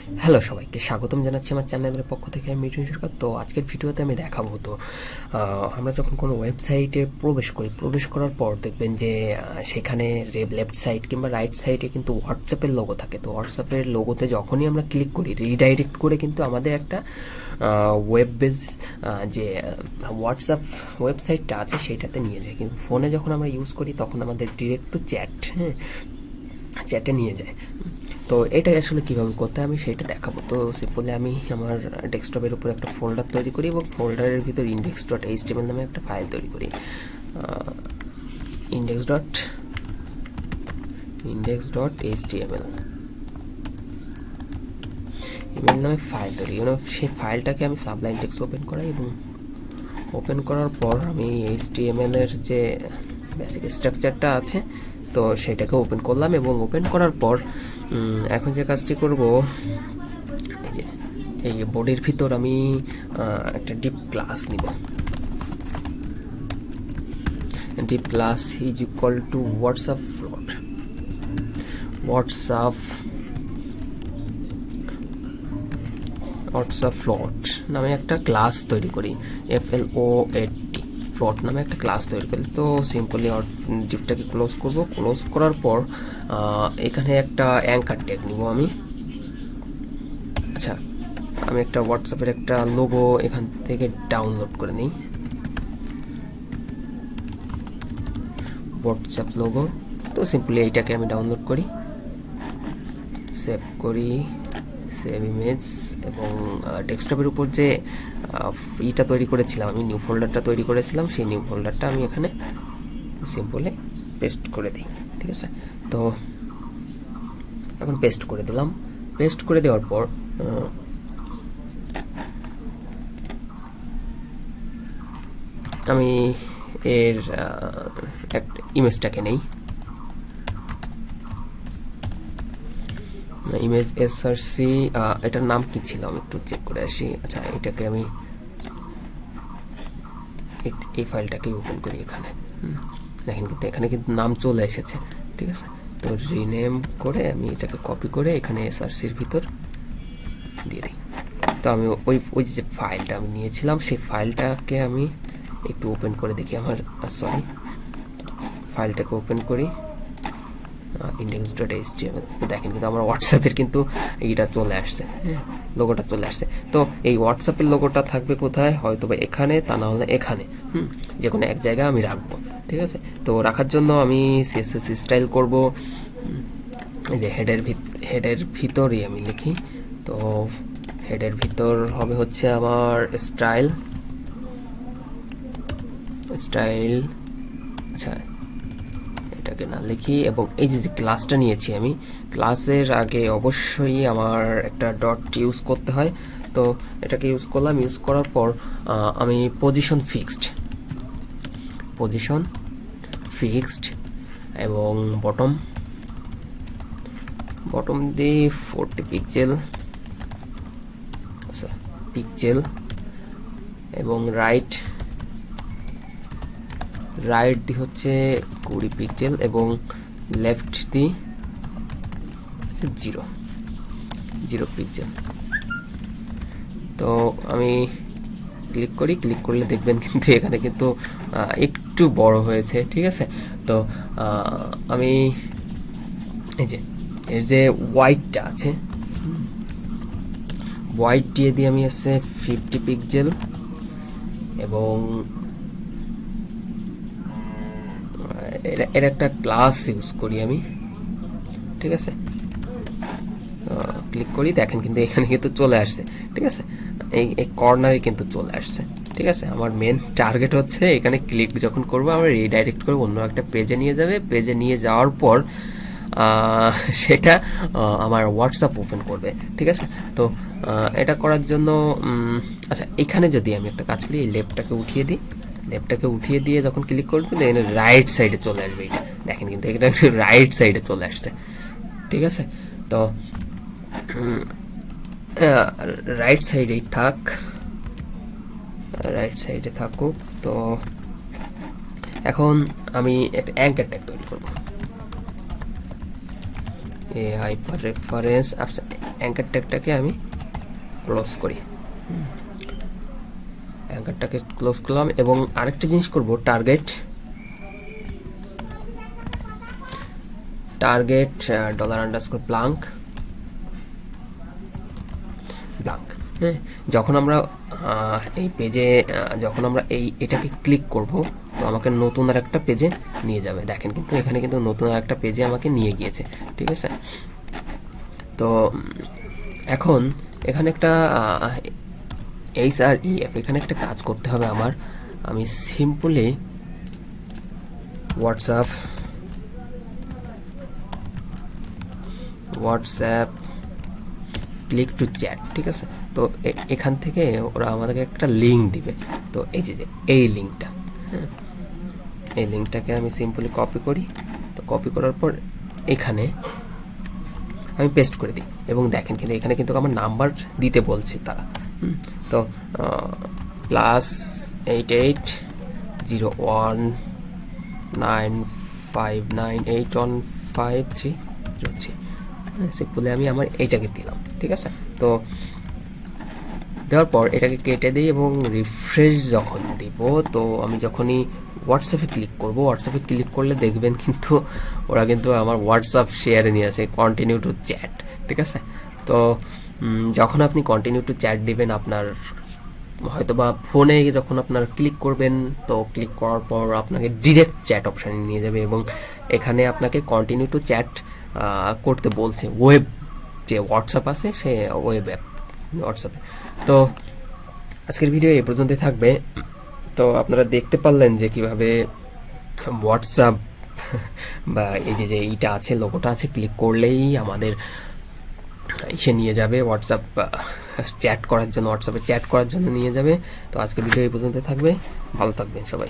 Hello সবাইকে স্বাগতম জানাচ্ছি আমার চ্যানেলের পক্ষ থেকে। আমি মিঠুন সরকার। তো আজকের ভিডিওতে আমি দেখাবো তো আমরা যখন কোনো ওয়েবসাইটে প্রবেশ করার পর দেখবেন যে সেখানে লেফট সাইড কিংবা রাইট সাইডে কিন্তু হোয়াটসঅ্যাপের লোগো থাকে। তো হোয়াটসঅ্যাপের লোগোতে যখনই আমরা ক্লিক করি রিডাইরেক্ট করে কিন্তু আমাদের একটা ওয়েব বেস যে হোয়াটসঅ্যাপ ওয়েবসাইটটা আছে সেইটাতে নিয়ে যায়। কিন্তু ফোনে যখন আমরা ইউজ করি তখন আমাদের ডিরেক্ট টু চ্যাটে নিয়ে যায়। তো এটা আসলে কীভাবে করতে আমি সেইটা দেখাবো। তো সিম্পলি আমি আমার ডেস্কটপের উপর একটা ফোল্ডার তৈরি করি এবং ফোল্ডারের ভিতর index.html নামে একটা ফাইল তৈরি করি। index.html ইমেল নামে ফাইল তৈরি, সেই ফাইলটাকে আমি সাবলাইম টেক্সট ওপেন করাই এবং ওপেন করার পর আমি HTML এর যে বেসিক স্ট্রাকচারটা আছে তো সেটাকে ওপেন করলাম এবং ওপেন করার পর এখন যে কাজটি করব, এই যে এই বডির ভিতর আমি একটা ডিপ ক্লাস নিব। Deep class is equal to WhatsApp ফ্লট নামে একটা ক্লাস তৈরি করি। FLOAT ফ্লট নামে একটা ক্লাস তৈরি করি। তো সিম্পলি ডিপটাকে ক্লোজ করব। ক্লোজ করার পর এখানে একটা অ্যাঙ্কার ট্যাগ নিব আমি। আচ্ছা, আমি একটা হোয়াটসঅ্যাপের একটা লোগো এখান থেকে ডাউনলোড করে নিই। হোয়াটসঅ্যাপ লোগো, তো সিম্পলি এইটাকে আমি ডাউনলোড করি, সেভ করি, সেভ ইমেজ এবং ডেস্কটপের উপর যে ইটা তৈরি করেছিলাম, আমি নিউ ফোল্ডারটা তৈরি করেছিলাম, সেই নিউ ফোল্ডারটা আমি এখানে সিম্পলি পেস্ট করে দিই। ঠিক আছে, তো এখন পেস্ট করে দিলাম। পেস্ট করে দেওয়ার পর আমি এর একটা ইমেজটাকে নেই, ইমেজ এসআরসি, এটার নাম কি ছিল আমি একটু চেক করে আসি। আচ্ছা, এটাকে আমি এই ফাইলটাকে ওপেন করি। এখানে দেখেন কিন্তু এখানে কিন্তু নাম চলে এসেছে। ঠিক আছে, তো রিনেম করে আমি এটাকে কপি করে এখানে এসআরসির ভিতর দিয়ে দিই। তো আমি ওই যে ফাইলটা আমি নিয়েছিলাম সেই ফাইলটাকে আমি একটু ওপেন করে দেখি। আমার ফাইলটাকে ওপেন করি, index.html। দেখেন কিন্তু আমার হোয়াটসঅ্যাপের কিন্তু এইটা চলে আসছে, লোগোটা চলে আসছে। তো এই হোয়াটসঅ্যাপের লোগোটা থাকবে কোথায়? হয়তো বা এখানে, তা না হলে এখানে, যে কোনো এক জায়গায় আমি রাখবো। ঠিক আছে, তো রাখার জন্য আমি CSS স্টাইল করব। যে হেডের ভিতরই আমি লিখি। তো হেডের ভিতর হবে হচ্ছে আমার স্টাইল। আচ্ছা, এটাকে না লিখি এবং এই যে ক্লাসটা নিয়েছি আমি, ক্লাসের আগে অবশ্যই আমার একটা ডট ইউজ করতে হয়। তো এটাকে ইউজ করলাম। ইউজ করার পর আমি পজিশন ফিক্সড এবং বটম দিয়ে 40 পিক্সেল এবং রাইট দি হচ্ছে 20 পিক্সেল এবং লেফট দি 0 পিক্সেল। তো আমি ক্লিক করলে দেখবেন কিন্তু এখানে কিন্তু একটু বড় হয়েছে। ঠিক আছে, তো আমি এই যে এর যে হোয়াইটটা আছে, হোয়াইট দিয়ে আমি আছে 50 পিক্সেল এবং এর একটা ক্লাস ইউজ করি আমি। ঠিক আছে, ক্লিক করি, দেখেন কিন্তু এখানে কিন্তু চলে আসছে। ঠিক আছে, এই কর্নারে কিন্তু চলে আসছে। ঠিক আছে, আমার মেন টার্গেট হচ্ছে এখানে ক্লিক যখন করবো আমরা রিডাইরেক্ট করে অন্য একটা পেজে নিয়ে যাবে। পেজে নিয়ে যাওয়ার পর সেটা আমার হোয়াটসঅ্যাপ ওপেন করবে। ঠিক আছে, তো এটা করার জন্য আচ্ছা, এখানে যদি আমি একটা কাজ করি, এই লেফটটাকে উঠিয়ে দিয়ে যখন ক্লিক করবে দেখেন রাইট সাইডে চলে আসবে। এটা দেখেন কিন্তু এটা রাইট সাইডে চলে আসছে। ঠিক আছে, তো রাইট সাইডে থাকুক। তো এখন আমি একটা অ্যাঙ্কার ট্যাগ তৈরি করব। Hyper reference. অ্যাঙ্কার ট্যাগটাকে আমি ক্লোজ করি, অ্যাঙ্কারটাকে ক্লোজ করলাম। এবং আরেকটা জিনিস করব, টার্গেট $_ব্লাঙ্ক, হ্যাঁ। যখন আমরা এই পেজে যখন আমরা এটাকে ক্লিক করব, তো আমাকে নতুন আর একটা পেজে নিয়ে যাবে। দেখেন কিন্তু এখানে কিন্তু নতুন আর একটা পেজে আমাকে নিয়ে গিয়েছে, ঠিক আছে। তো এখন এখানে একটা HREF, এখানে একটা কাজ করতে হবে আমার। আমি simply WhatsApp click to chat, ঠিক আছে। তো এখান থেকে ওরা আমাদেরকে একটা লিঙ্ক দিবে। তো এই যে এই লিঙ্কটা, হ্যাঁ, এই লিঙ্কটাকে আমি সিম্পলি কপি করি। তো কপি করার পর এখানে আমি পেস্ট করে দিই। এবং দেখেন কিন্তু এখানে কিন্তু আমার নাম্বার দিতে বলছে তারা। তো +880195981530 সিম্পলি আমি আমার এইটাকে দিলাম, ঠিক আছে। তো দেওয়ার পর এটাকে কেটে দিই এবং রিফ্রেশ যখন দিব, তো আমি যখনই হোয়াটসঅ্যাপে ক্লিক করব, হোয়াটসঅ্যাপে ক্লিক করলে দেখবেন কিন্তু ওরা কিন্তু আমার হোয়াটসঅ্যাপ শেয়ারে নিয়ে আসে, কন্টিনিউ টু চ্যাট, ঠিক আছে। তো যখন আপনি কন্টিনিউ টু চ্যাট দিবেন, আপনার হয়তো বা ফোনে যখন আপনার ক্লিক করবেন, তো ক্লিক করার পর আপনাকে ডিরেক্ট চ্যাট অপশানে নিয়ে যাবে এবং এখানে আপনাকে কন্টিনিউ টু চ্যাট করতে বলছে। ওয়েব যে হোয়াটসঅ্যাপ আছে, সে ওয়েব অ্যাপ হোয়াটসঅ্যাপে। তো আজকের ভিডিও এই পর্যন্তই থাকবে। তো আপনারা দেখতে পারলেন যে কিভাবে হোয়াটসঅ্যাপ বা এই যে এইটা আছে, লোগোটা আছে, ক্লিক করলেই আমাদের এসে নিয়ে যাবে হোয়াটসঅ্যাপ চ্যাট করার জন্য, হোয়াটসঅ্যাপে চ্যাট করার জন্য নিয়ে যাবে। তো আজকের ভিডিও এই পর্যন্ত থাকবে, ভালো থাকবেন সবাই।